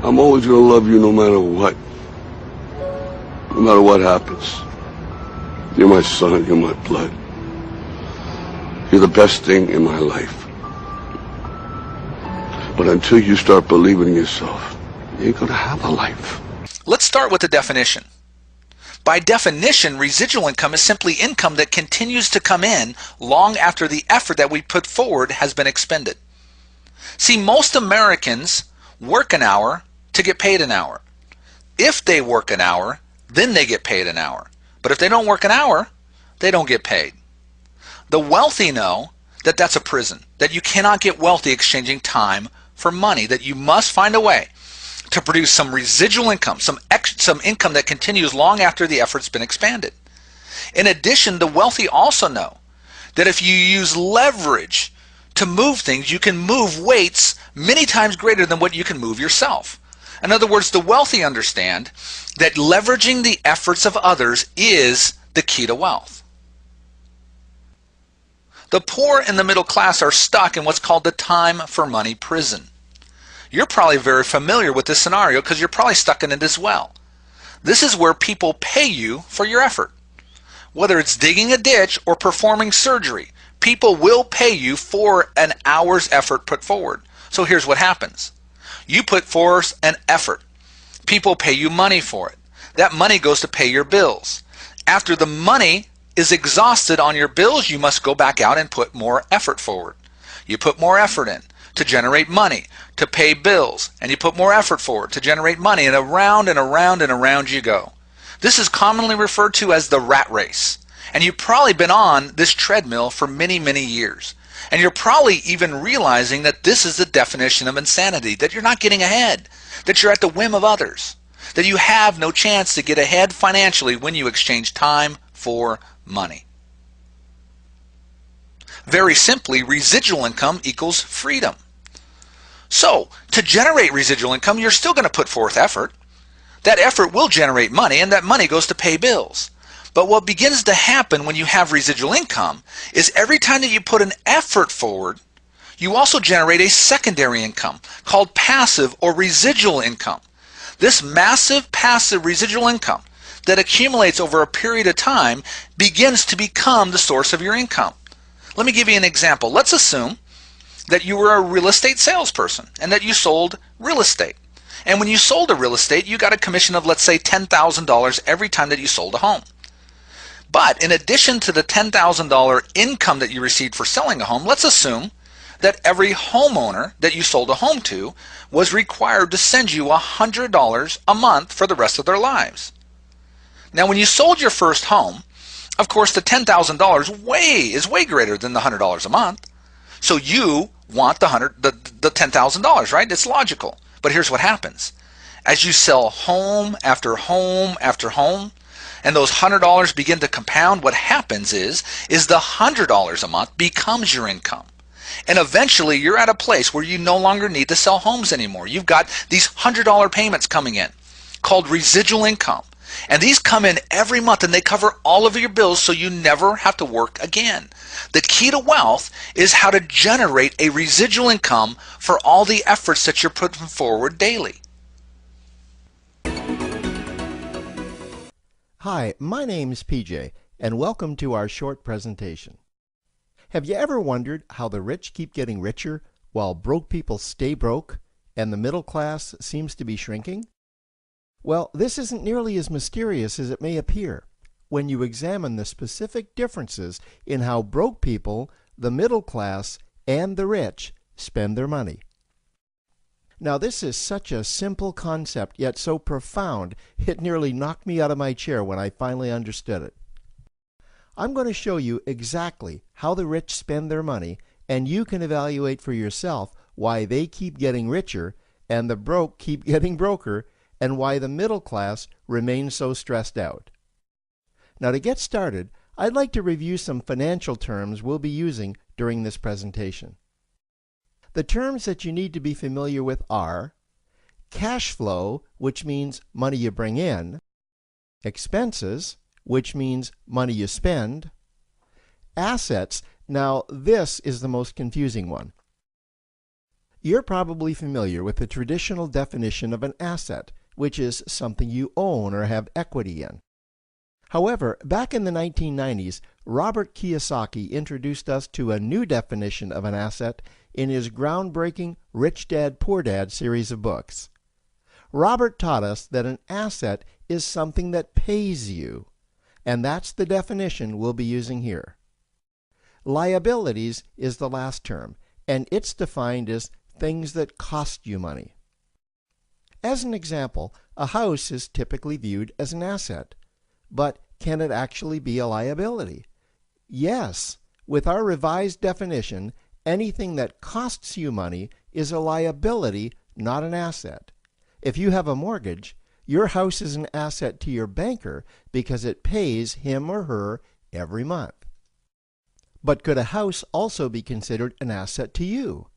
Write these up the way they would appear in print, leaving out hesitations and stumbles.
I'm always gonna love you no matter what. No matter what happens. You're my son, you're my blood. You're the best thing in my life. But until you start believing in yourself, you ain't gonna have a life. Let's start with the definition. By definition, residual income is simply income that continues to come in long after the effort that we put forward has been expended. See, most Americans work an hour to get paid an hour. If they work an hour, then they get paid an hour. But if they don't work an hour, they don't get paid. The wealthy know that that's a prison, that you cannot get wealthy exchanging time for money, that you must find a way to produce some residual income, some income that continues long after the effort's been expanded. In addition, the wealthy also know that if you use leverage to move things, you can move weights many times greater than what you can move yourself. In other words, the wealthy understand that leveraging the efforts of others is the key to wealth. The poor and the middle class are stuck in what's called the time for money prison. You're probably very familiar with this scenario because you're probably stuck in it as well. This is where people pay you for your effort. Whether it's digging a ditch or performing surgery, people will pay you for an hour's effort put forward. So here's what happens. You put forth an effort. People pay you money for it. That money goes to pay your bills. After the money is exhausted on your bills, you must go back out and put more effort forward. You put more effort in to generate money, to pay bills, and you put more effort forward to generate money, and around and around and around you go. This is commonly referred to as the rat race. And you've probably been on this treadmill for many, many years. And you're probably even realizing that this is the definition of insanity, that you're not getting ahead, that you're at the whim of others, that you have no chance to get ahead financially when you exchange time for money. Very simply, residual income equals freedom. So, to generate residual income, you're still going to put forth effort. That effort will generate money, and that money goes to pay bills. But what begins to happen when you have residual income is every time that you put an effort forward, you also generate a secondary income called passive or residual income. This massive passive residual income that accumulates over a period of time begins to become the source of your income. Let me give you an example. Let's assume that you were a real estate salesperson and that you sold real estate. And when you sold a real estate, you got a commission of, let's say, $10,000 every time that you sold a home. But in addition to the $10,000 income that you received for selling a home, let's assume that every homeowner that you sold a home to was required to send you $100 a month for the rest of their lives. Now, when you sold your first home, of course, the $10,000 is way greater than the $100 a month. So you want the $10,000, right? It's logical. But here's what happens. As you sell home after home after home, and those $100 begin to compound, what happens is the $100 a month becomes your income. And eventually you're at a place where you no longer need to sell homes anymore. You've got these $100 payments coming in called residual income. And these come in every month and they cover all of your bills so you never have to work again. The key to wealth is how to generate a residual income for all the efforts that you're putting forward daily. Hi, my name's PJ, and welcome to our short presentation. Have you ever wondered how the rich keep getting richer while broke people stay broke and the middle class seems to be shrinking? Well, this isn't nearly as mysterious as it may appear when you examine the specific differences in how broke people, the middle class, and the rich spend their money. Now, this is such a simple concept, yet so profound, it nearly knocked me out of my chair when I finally understood it. I'm going to show you exactly how the rich spend their money, and you can evaluate for yourself why they keep getting richer and the broke keep getting broker, and why the middle class remains so stressed out. Now, to get started, I'd like to review some financial terms we'll be using during this presentation. The terms that you need to be familiar with are cash flow, which means money you bring in, expenses, which means money you spend, assets. Now, this is the most confusing one. You're probably familiar with the traditional definition of an asset, which is something you own or have equity in. However, back in the 1990s, Robert Kiyosaki introduced us to a new definition of an asset in his groundbreaking Rich Dad Poor Dad series of books. Robert taught us that an asset is something that pays you, and that's the definition we'll be using here. Liabilities is the last term, and it's defined as things that cost you money. As an example, a house is typically viewed as an asset, but can it actually be a liability? Yes, with our revised definition, anything that costs you money is a liability, not an asset. If you have a mortgage, your house is an asset to your banker because it pays him or her every month. But could a house also be considered an asset to you?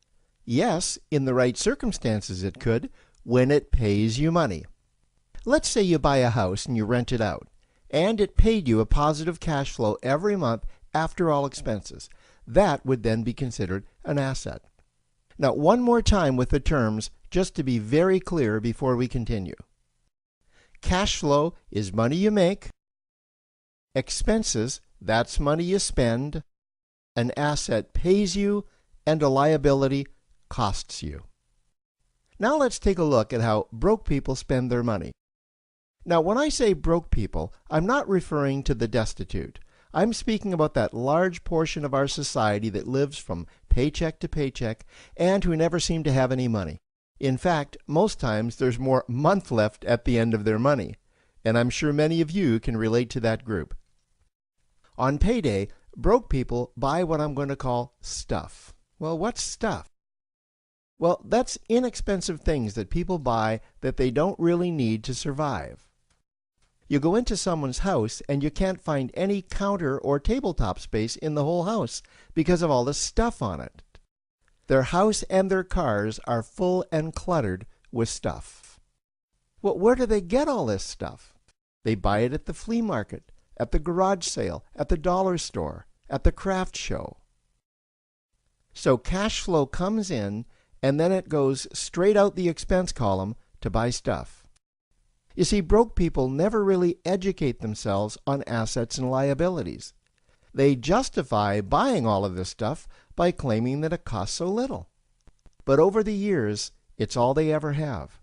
Yes, in the right circumstances it could, when it pays you money. Let's say you buy a house and you rent it out, and it paid you a positive cash flow every month after all expenses. That would then be considered an asset. Now, one more time with the terms, just to be very clear before we continue. Cash flow is money you make. Expenses, that's money you spend. An asset pays you, and a liability costs you. Now let's take a look at how broke people spend their money. Now, when I say broke people, I'm not referring to the destitute. I'm speaking about that large portion of our society that lives from paycheck to paycheck and who never seem to have any money. In fact, most times there's more month left at the end of their money, and I'm sure many of you can relate to that group. On payday, broke people buy what I'm going to call stuff. Well, what's stuff? Well, that's inexpensive things that people buy that they don't really need to survive. You go into someone's house and you can't find any counter or tabletop space in the whole house because of all the stuff on it. Their house and their cars are full and cluttered with stuff. Well, where do they get all this stuff? They buy it at the flea market, at the garage sale, at the dollar store, at the craft show. So cash flow comes in and then it goes straight out the expense column to buy stuff. You see, broke people never really educate themselves on assets and liabilities. They justify buying all of this stuff by claiming that it costs so little. But over the years, it's all they ever have.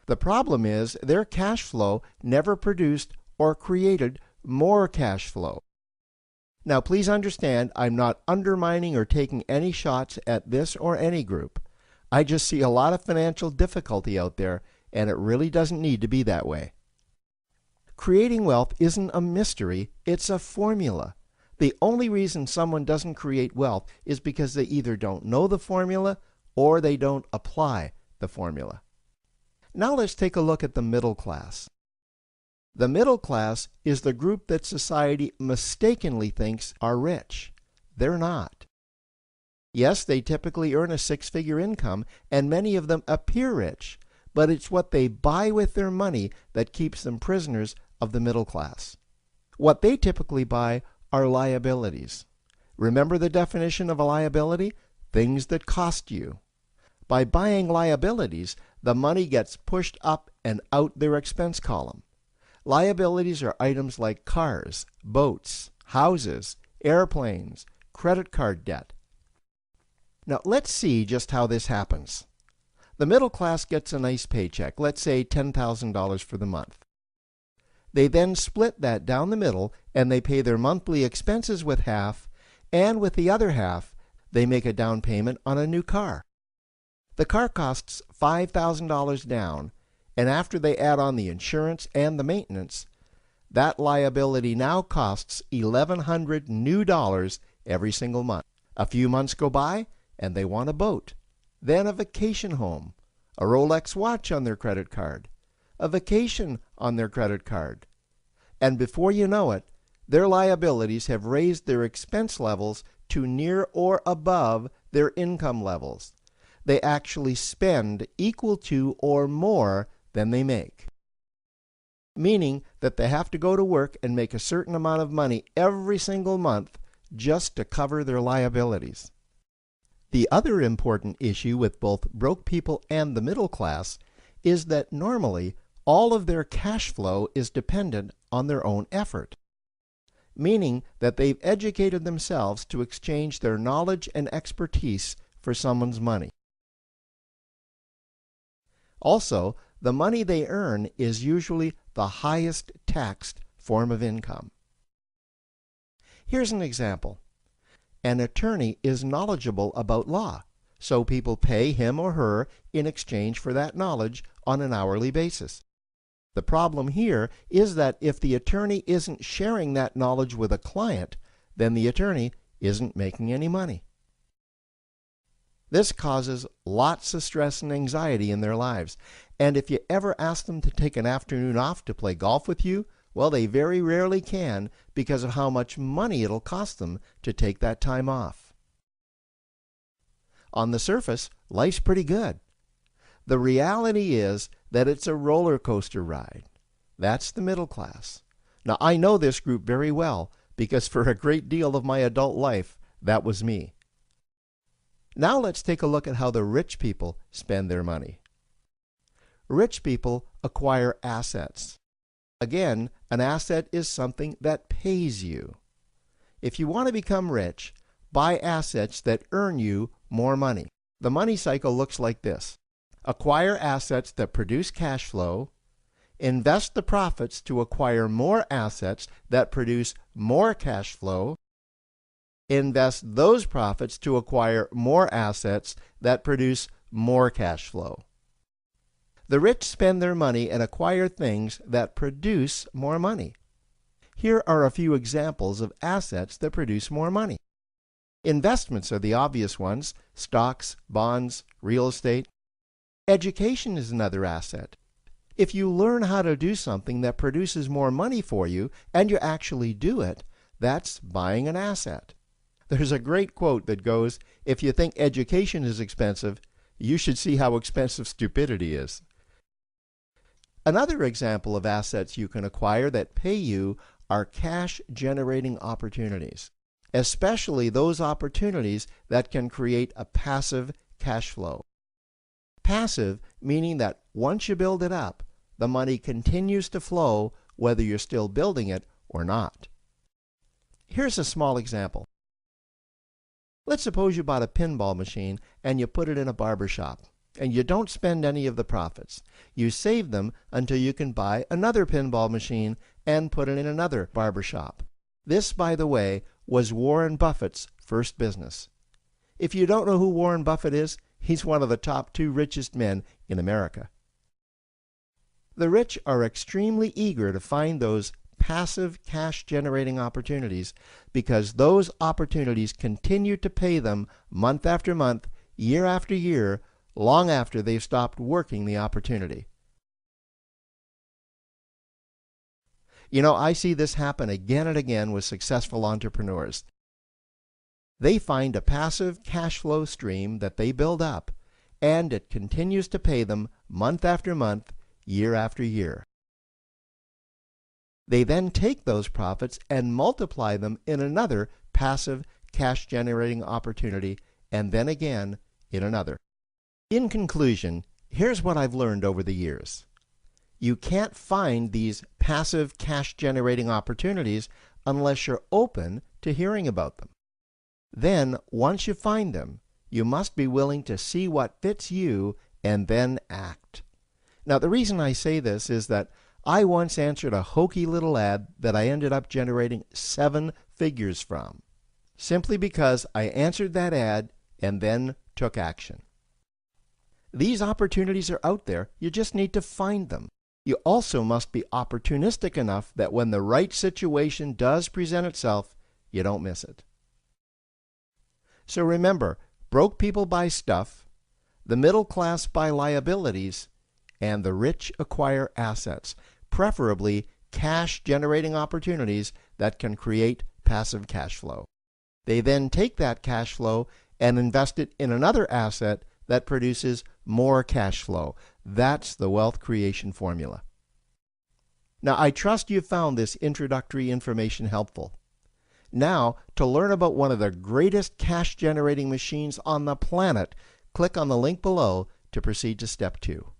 The problem is their cash flow never produced or created more cash flow. Now, please understand, I'm not undermining or taking any shots at this or any group. I just see a lot of financial difficulty out there, and it really doesn't need to be that way. Creating wealth isn't a mystery, it's a formula. The only reason someone doesn't create wealth is because they either don't know the formula or they don't apply the formula. Now let's take a look at the middle class. The middle class is the group that society mistakenly thinks are rich. They're not. Yes, they typically earn a six-figure income, and many of them appear rich, but it's what they buy with their money that keeps them prisoners of the middle class. What they typically buy are liabilities. Remember the definition of a liability? Things that cost you. By buying liabilities, the money gets pushed up and out their expense column. Liabilities are items like cars, boats, houses, airplanes, credit card debt. Now let's see just how this happens. The middle class gets a nice paycheck, let's say $10,000 for the month. They then split that down the middle and they pay their monthly expenses with half, and with the other half, they make a down payment on a new car. The car costs $5,000 down, and after they add on the insurance and the maintenance, that liability now costs $1,100 new dollars every single month. A few months go by, and they want a boat, then a vacation home, a Rolex watch on their credit card, a vacation on their credit card. And before you know it, their liabilities have raised their expense levels to near or above their income levels. They actually spend equal to or more than they make. Meaning that they have to go to work and make a certain amount of money every single month just to cover their liabilities. The other important issue with both broke people and the middle class is that normally all of their cash flow is dependent on their own effort, meaning that they've educated themselves to exchange their knowledge and expertise for someone's money. Also, the money they earn is usually the highest taxed form of income. Here's an example. An attorney is knowledgeable about law, so people pay him or her in exchange for that knowledge on an hourly basis. The problem here is that if the attorney isn't sharing that knowledge with a client, then the attorney isn't making any money. This causes lots of stress and anxiety in their lives, and if you ever ask them to take an afternoon off to play golf with you, well, they very rarely can because of how much money it'll cost them to take that time off. On the surface, life's pretty good. The reality is that it's a roller coaster ride. That's the middle class. Now, I know this group very well because for a great deal of my adult life, that was me. Now let's take a look at how the rich people spend their money. Rich people acquire assets. Again, an asset is something that pays you. If you want to become rich, buy assets that earn you more money. The money cycle looks like this. Acquire assets that produce cash flow, invest the profits to acquire more assets that produce more cash flow, invest those profits to acquire more assets that produce more cash flow. The rich spend their money and acquire things that produce more money. Here are a few examples of assets that produce more money. Investments are the obvious ones: stocks, bonds, real estate. Education is another asset. If you learn how to do something that produces more money for you and you actually do it, that's buying an asset. There's a great quote that goes, "If you think education is expensive, you should see how expensive stupidity is." Another example of assets you can acquire that pay you are cash-generating opportunities, especially those opportunities that can create a passive cash flow. Passive meaning that once you build it up, the money continues to flow whether you're still building it or not. Here's a small example. Let's suppose you bought a pinball machine and you put it in a barber shop, and you don't spend any of the profits. You save them until you can buy another pinball machine and put it in another barber shop. This, by the way, was Warren Buffett's first business. If you don't know who Warren Buffett is, he's one of the top 2 richest men in America. The rich are extremely eager to find those passive cash-generating opportunities because those opportunities continue to pay them month after month, year after year, long after they've stopped working the opportunity. You know, I see this happen again and again with successful entrepreneurs. They find a passive cash flow stream that they build up, and it continues to pay them month after month, year after year. They then take those profits and multiply them in another passive cash-generating opportunity, and then again in another. In conclusion, here's what I've learned over the years. You can't find these passive cash-generating opportunities unless you're open to hearing about them. Then, once you find them, you must be willing to see what fits you and then act. Now, the reason I say this is that I once answered a hokey little ad that I ended up generating 7 figures from, simply because I answered that ad and then took action. These opportunities are out there, you just need to find them. You also must be opportunistic enough that when the right situation does present itself, you don't miss it. So remember, broke people buy stuff, the middle class buy liabilities, and the rich acquire assets, preferably cash-generating opportunities that can create passive cash flow. They then take that cash flow and invest it in another asset that produces more cash flow. That's the wealth creation formula. Now, I trust you found this introductory information helpful. Now, to learn about one of the greatest cash generating machines on the planet, click on the link below to proceed to step 2.